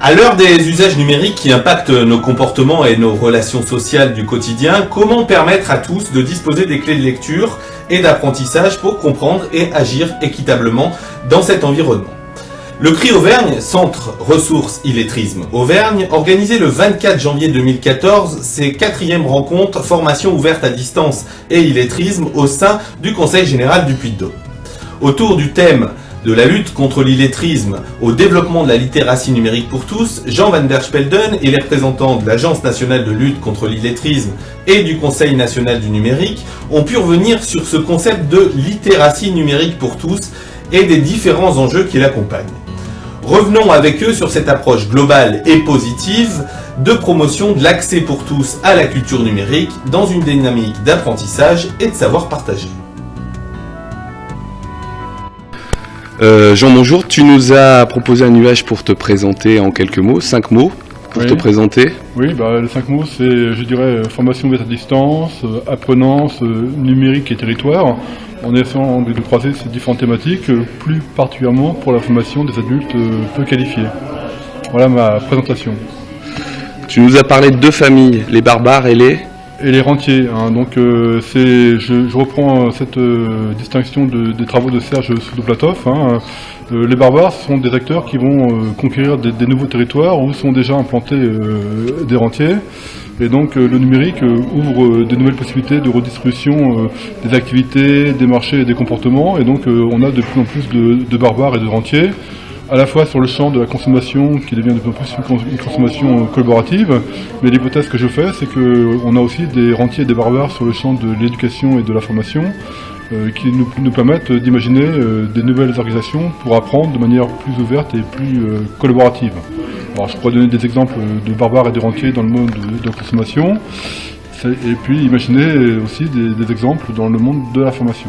À l'heure des usages numériques qui impactent nos comportements et nos relations sociales du quotidien, comment permettre à tous de disposer des clés de lecture et d'apprentissage pour comprendre et agir équitablement dans cet environnement? Le CRI Auvergne, Centre Ressources Illettrisme Auvergne, organisait le 24 janvier 2014 ses 4e rencontres formation ouverte à distance et illettrisme au sein du Conseil général du Puy-de-Dôme. Autour du thème de la lutte contre l'illettrisme au développement de la littératie numérique pour tous, Jean van der Spelden et les représentants de l'Agence nationale de lutte contre l'illettrisme et du Conseil national du numérique ont pu revenir sur ce concept de littératie numérique pour tous et des différents enjeux qui l'accompagnent. Revenons avec eux sur cette approche globale et positive de promotion de l'accès pour tous à la culture numérique dans une dynamique d'apprentissage et de savoir partager. Jean, bonjour. Tu nous as proposé un nuage pour te présenter en quelques mots, 5 mots pour te présenter. Oui, les 5 mots, c'est, je dirais, formation ouverte à distance, apprenance, numérique et territoire, en essayant de croiser ces différentes thématiques, plus particulièrement pour la formation des adultes peu qualifiés. Voilà ma présentation. Tu nous as parlé de 2 familles, les barbares et les rentiers. Donc je reprends cette distinction des travaux de Serge Soudoplatov. Les barbares sont des acteurs qui vont conquérir des nouveaux territoires où sont déjà implantés des rentiers. Et donc le numérique ouvre de nouvelles possibilités de redistribution des activités, des marchés et des comportements. Et donc on a de plus en plus de barbares et de rentiers, à la fois sur le champ de la consommation qui devient de plus en plus une consommation collaborative, mais l'hypothèse que je fais, c'est qu'on a aussi des rentiers et des barbares sur le champ de l'éducation et de la formation qui nous permettent d'imaginer des nouvelles organisations pour apprendre de manière plus ouverte et plus collaborative. Alors je pourrais donner des exemples de barbares et de rentiers dans le monde de la consommation, et puis imaginer aussi des exemples dans le monde de la formation.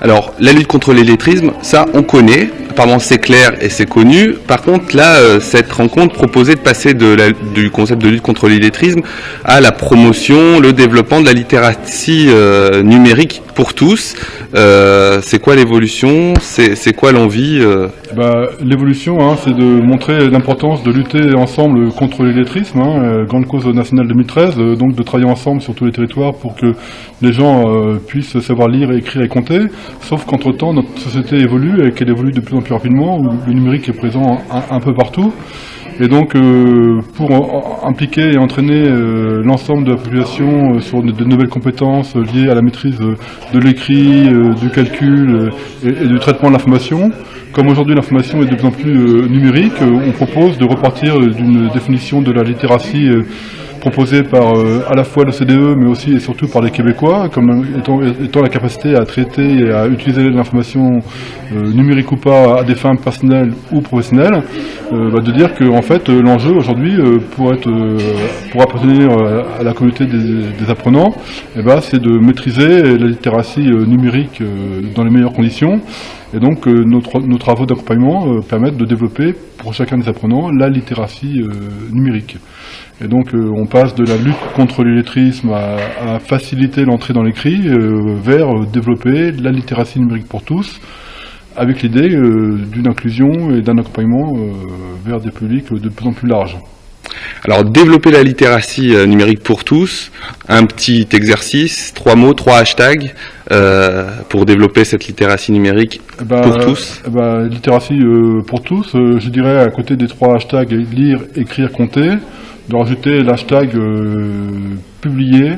Alors, la lutte contre l'illettrisme, ça on connaît, apparemment c'est clair et c'est connu. Par contre, là, cette rencontre proposait de passer du concept de lutte contre l'illettrisme à la promotion, le développement de la littératie numérique pour tous. C'est quoi l'évolution? C'est quoi l'envie L'évolution, c'est de montrer l'importance de lutter ensemble contre l'illettrisme, grande cause nationale 2013, donc de travailler ensemble sur tous les territoires pour que les gens puissent savoir lire, écrire et compter. Sauf qu'entre-temps, notre société évolue et qu'elle évolue de plus en plus rapidement, où le numérique est présent un peu partout. Et donc, pour impliquer et entraîner l'ensemble de la population sur de nouvelles compétences liées à la maîtrise de l'écrit, du calcul et du traitement de l'information, comme aujourd'hui l'information est de plus en plus numérique, on propose de repartir d'une définition de la littératie proposée par à la fois le CDE mais aussi et surtout par les Québécois, comme étant la capacité à traiter et à utiliser l'information numérique ou pas à des fins personnelles ou professionnelles, de dire que en fait l'enjeu aujourd'hui pour appartenir à la communauté des apprenants, c'est de maîtriser la littératie numérique dans les meilleures conditions. Et donc nos travaux d'accompagnement permettent de développer pour chacun des apprenants la littératie numérique. Et donc on passe de la lutte contre l'illettrisme à faciliter l'entrée dans l'écrit vers développer la littératie numérique pour tous, avec l'idée d'une inclusion et d'un accompagnement vers des publics de plus en plus larges. Alors, développer la littératie numérique pour tous, un petit exercice, 3 mots, 3 hashtags pour développer cette littératie numérique pour tous. Littératie pour tous, je dirais à côté des 3 hashtags lire, écrire, compter, de rajouter l'hashtag publier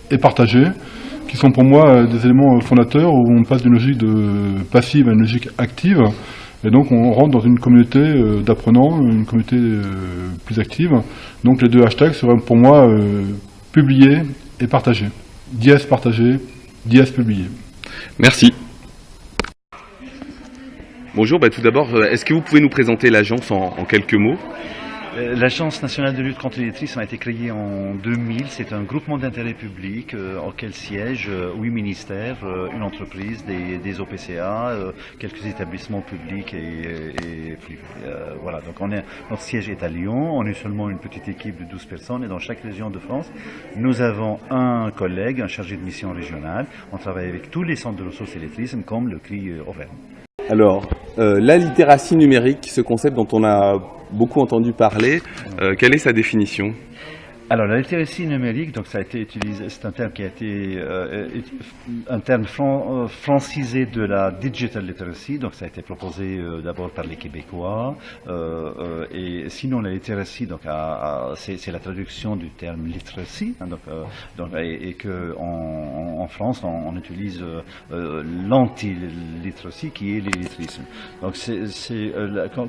et partager, qui sont pour moi des éléments fondateurs où on passe d'une logique passive à une logique active. Et donc on rentre dans une communauté d'apprenants, une communauté plus active. Donc les 2 hashtags seraient pour moi publier et partager. Dièse partager, dièse publier. Merci. Bonjour, tout d'abord, est-ce que vous pouvez nous présenter l'agence en quelques mots ? L'Agence nationale de lutte contre l'illettrisme a été créée en 2000. C'est un groupement d'intérêt public auquel siègent 8 ministères, une entreprise, des OPCA, quelques établissements publics et privés. Voilà, donc notre siège est à Lyon. On est seulement une petite équipe de 12 personnes et dans chaque région de France, nous avons un collègue, un chargé de mission régionale. On travaille avec tous les centres de ressources illettrisme comme le CRI Auvergne. Alors, La littératie numérique, ce concept dont on a beaucoup entendu parler, quelle est sa définition ? Alors la littératie numérique, donc ça a été utilisé, c'est un terme qui a été un terme francisé de la digital literacy, donc ça a été proposé d'abord par les Québécois, et sinon la littératie, donc c'est la traduction du terme literacy, hein, et que en France on utilise l'anti-literacy qui est l'illettrisme. Donc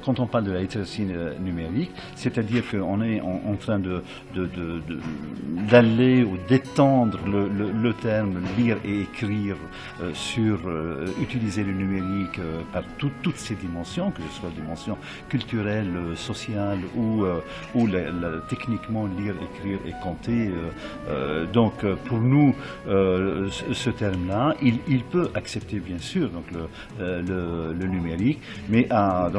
quand on parle de la littératie numérique, c'est-à-dire qu'on est en train d'aller ou d'étendre le terme lire et écrire sur utiliser le numérique par toutes ces dimensions, que ce soit dimension culturelle, sociale ou techniquement lire, écrire et compter. Donc pour nous, ce terme-là, il peut accepter bien sûr donc le numérique, mais à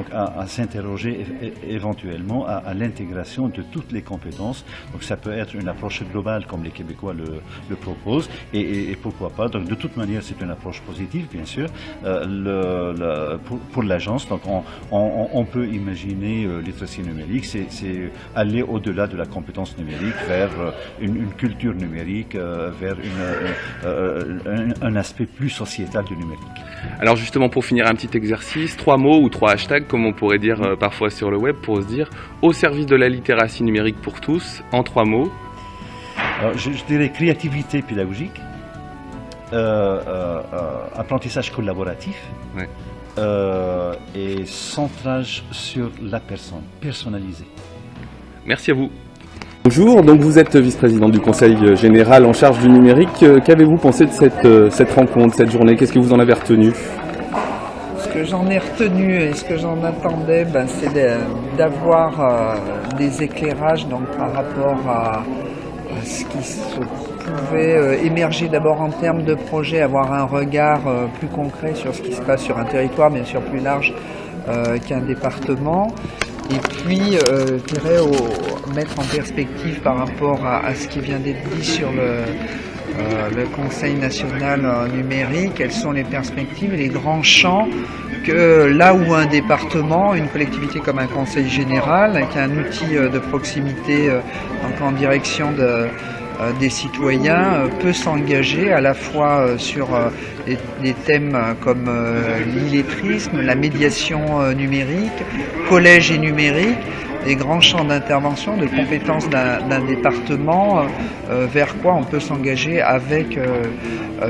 s'interroger éventuellement à l'intégration de toutes les compétences. Donc ça peut être une approche globale comme les Québécois le proposent et pourquoi pas. Donc de toute manière c'est une approche positive bien sûr pour l'agence. Donc on peut imaginer littératie numérique, c'est aller au-delà de la compétence numérique vers une culture numérique, vers un aspect plus sociétal du numérique. Alors justement pour finir un petit exercice, 3 mots ou 3 hashtags comme on pourrait dire parfois sur le web pour se dire au service de la littératie numérique pour tous en 3 mots. Alors, je dirais créativité pédagogique, apprentissage collaboratif, ouais. Et centrage sur la personne, personnalisé. Merci à vous. Bonjour, donc vous êtes vice-présidente du Conseil général en charge du numérique. Qu'avez-vous pensé de cette rencontre, cette journée? Qu'est-ce que vous en avez retenu? Ce que j'en ai retenu et ce que j'en attendais, c'est d'avoir des éclairages donc, par rapport à ce qui se pouvait émerger d'abord en termes de projet, avoir un regard plus concret sur ce qui se passe sur un territoire, bien sûr plus large qu'un département. Et puis, je dirais, mettre en perspective par rapport à ce qui vient d'être dit sur le Conseil national numérique, quelles sont les perspectives et les grands champs que là où un département, une collectivité comme un conseil général, qui est un outil de proximité donc en direction des citoyens, peut s'engager à la fois sur des thèmes comme l'illettrisme, la médiation numérique, collège et numérique, des grands champs d'intervention, de compétences d'un département, vers quoi on peut s'engager avec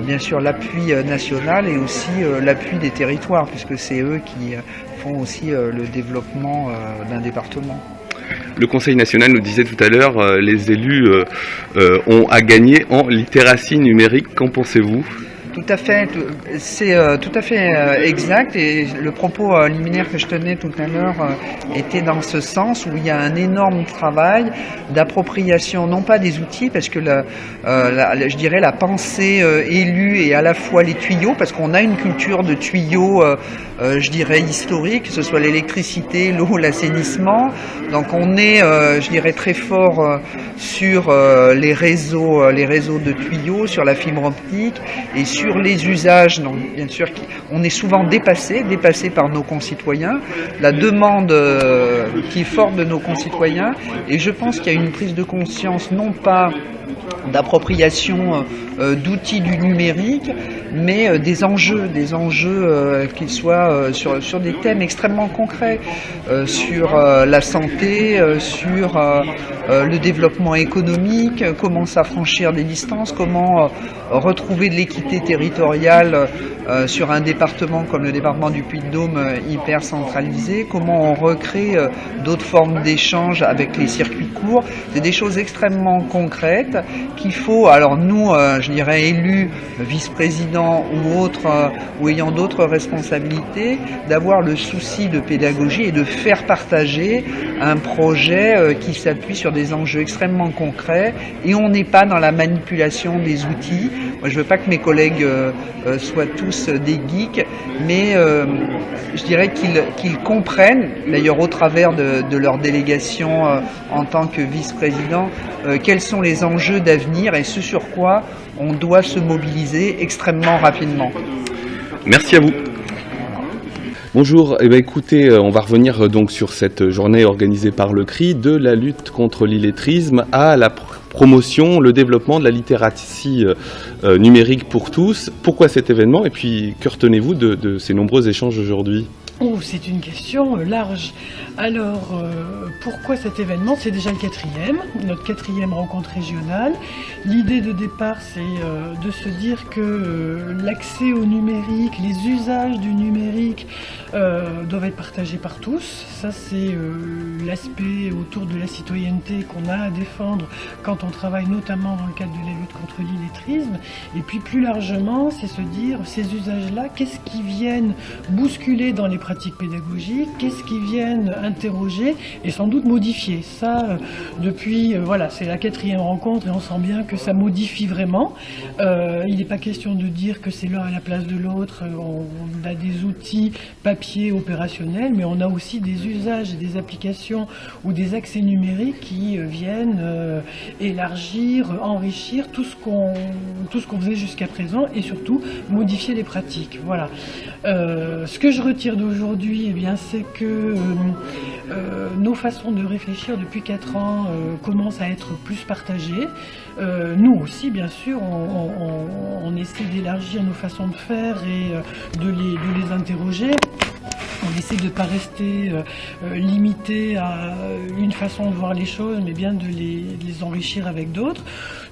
bien sûr l'appui national et aussi l'appui des territoires, puisque c'est eux qui font aussi le développement d'un département. Le Conseil national nous disait tout à l'heure, les élus ont à gagner en littératie numérique. Qu'en pensez-vous ? Tout à fait, c'est tout à fait exact, et le propos liminaire que je tenais tout à l'heure était dans ce sens, où il y a un énorme travail d'appropriation, non pas des outils, parce que je dirais la pensée élue est à la fois les tuyaux, parce qu'on a une culture de tuyaux, je dirais historique, que ce soit l'électricité, l'eau, l'assainissement, donc on est, je dirais, très fort sur les réseaux de tuyaux, sur la fibre optique, et sur les usages, donc bien sûr, on est souvent dépassé par nos concitoyens, la demande qui est forte de nos concitoyens, et je pense qu'il y a une prise de conscience, non pas d'appropriation d'outils du numérique, mais des enjeux qu'ils soient sur des thèmes extrêmement concrets, sur la santé, sur le développement économique, comment s'affranchir des distances, comment retrouver de l'équité territoriale sur un département comme le département du Puy-de-Dôme hyper centralisé, comment on recrée d'autres formes d'échange avec les circuits courts. C'est des choses extrêmement concrètes qu'il faut, alors nous, je dirais élus, vice-présidents ou autres, ou ayant d'autres responsabilités, d'avoir le souci de pédagogie et de faire partager un projet qui s'appuie sur des enjeux extrêmement concrets, et on n'est pas dans la manipulation des outils. Moi, je veux pas que mes collègues soient tous des geeks, mais je dirais qu'ils comprennent, d'ailleurs au travers de leur délégation en tant que vice-président, quels sont les enjeux d'avenir et ce sur quoi on doit se mobiliser extrêmement rapidement. Merci à vous. Bonjour, eh bien, écoutez, on va revenir donc sur cette journée organisée par le CRI, de la lutte contre l'illettrisme à la promotion, le développement de la littératie numérique pour tous. Pourquoi cet événement et puis que retenez-vous de ces nombreux échanges aujourd'hui ? Oh, c'est une question large. Alors, pourquoi cet événement? C'est déjà le 4e, notre 4e rencontre régionale. L'idée de départ, c'est de se dire que l'accès au numérique, les usages du numérique doivent être partagés par tous. Ça, c'est l'aspect autour de la citoyenneté qu'on a à défendre quand on travaille notamment dans le cadre de la lutte contre l'illettrisme. Et puis plus largement, c'est se dire, ces usages-là, qu'est-ce qui viennent bousculer dans les pratiques pédagogiques, qu'est-ce qui viennent interroger et sans doute modifier. Ça, depuis, voilà, c'est la 4e rencontre et on sent bien que ça modifie vraiment. Il n'est pas question de dire que c'est l'un à la place de l'autre. On a des outils papier opérationnels, mais on a aussi des usages et des applications ou des accès numériques qui viennent élargir, enrichir tout ce qu'on faisait jusqu'à présent et surtout modifier les pratiques. Voilà. Ce que je retire d'aujourd'hui, eh bien, c'est que nos façons de réfléchir depuis 4 ans commencent à être plus partagées. Nous aussi, bien sûr, on essaie d'élargir nos façons de faire et de les interroger. On essaie de ne pas rester limité à une façon de voir les choses, mais bien de les enrichir avec d'autres.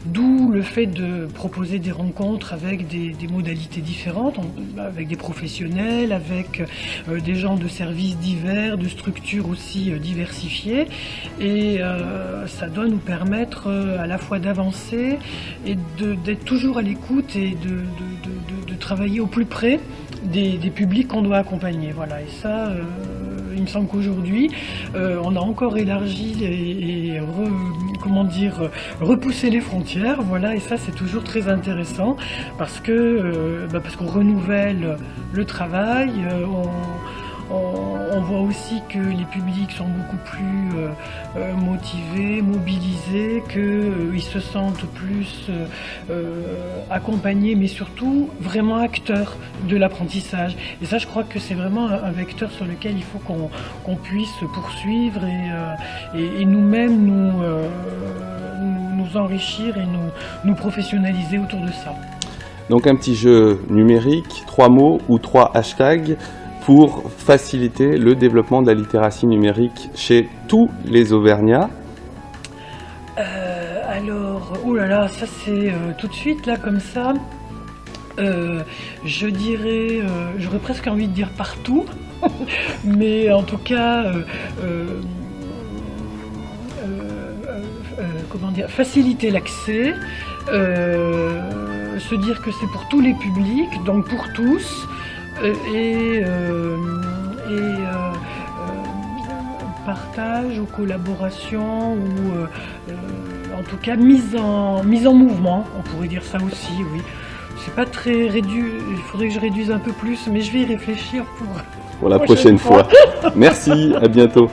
D'où le fait de proposer des rencontres avec des modalités différentes, avec des professionnels, avec des gens de services divers, de structures aussi diversifiées. Et ça doit nous permettre à la fois d'avancer et d'être toujours à l'écoute et de travailler au plus près des publics qu'on doit accompagner. Voilà. Et ça, il me semble qu'aujourd'hui, on a encore élargi et repoussé les frontières. Voilà. Et ça, c'est toujours très intéressant parce qu'on renouvelle le travail. On voit aussi que les publics sont beaucoup plus motivés, mobilisés, qu'ils se sentent plus accompagnés, mais surtout vraiment acteurs de l'apprentissage. Et ça, je crois que c'est vraiment un vecteur sur lequel il faut qu'on puisse poursuivre et nous-mêmes nous enrichir et nous professionnaliser autour de ça. Donc un petit jeu numérique, 3 mots ou 3 hashtags pour faciliter le développement de la littératie numérique chez tous les Auvergnats. Alors, oh là là, ça c'est tout de suite là comme ça. Je dirais, j'aurais presque envie de dire partout, mais en tout cas, faciliter l'accès, se dire que c'est pour tous les publics, donc pour tous. Partage ou collaboration ou en tout cas mise en mouvement, on pourrait dire ça aussi, oui. C'est pas très réduit, il faudrait que je réduise un peu plus, mais je vais y réfléchir pour la prochaine fois. Merci, à bientôt.